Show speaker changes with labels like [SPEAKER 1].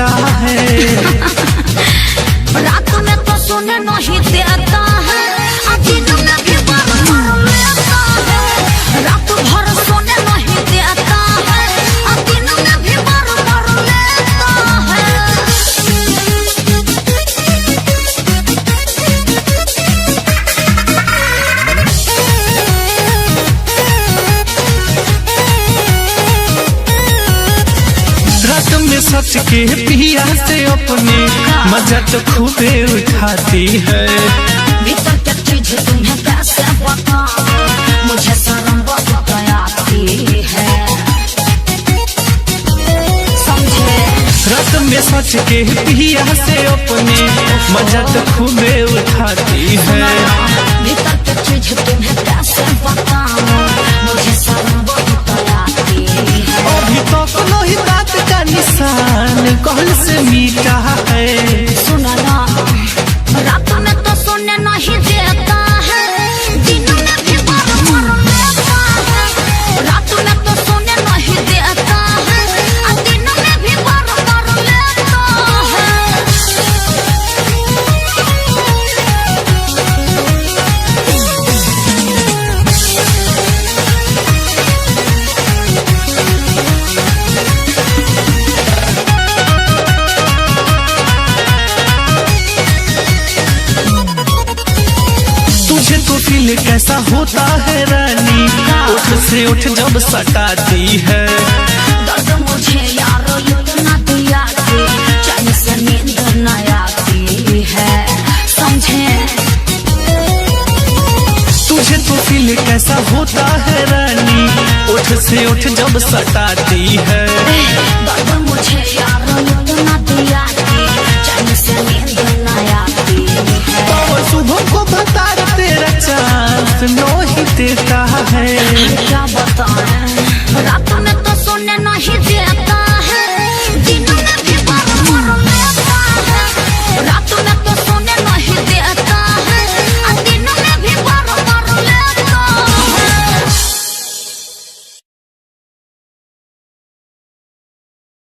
[SPEAKER 1] टूटा है।
[SPEAKER 2] रात में तो सोने नहीं देता है, दिन में भी बार मार लेता है। रात भर सोने नहीं देता है, दिन में भी बार मार लेता है।
[SPEAKER 1] रात में सच के पिया से अपने मजा तो खूबे उठाती है।
[SPEAKER 2] भीतर क्या चीज तुम्हें कैसे पता, मुझे शर्म बहुत आती है, समझे।
[SPEAKER 1] रात में सच के पिया से अपने मजा तो खूबे उठाती है।
[SPEAKER 2] भीतर क्या चीज तुम्हें कैसे पता, मुझे शर्म बहुत आती है।
[SPEAKER 1] अभी तो नहीं दांत का निशान कौन से मीठा है।
[SPEAKER 2] सुना ना, रात में तो सोने नहीं देता है, दिन में भी बार मार लेता है। रात में तो सोने नहीं देता है, दिन में भी बार मार लेता है।
[SPEAKER 1] तुझे तो फील कैसा होता है रानी, उठ से उठ जब सटाती है।
[SPEAKER 2] दर्द मुझे यारो इतना दिया कि चैन से नींद न आती है, समझे।
[SPEAKER 1] तुझे तो फील कैसा होता है रानी, उठ से उठ जब सटाती है।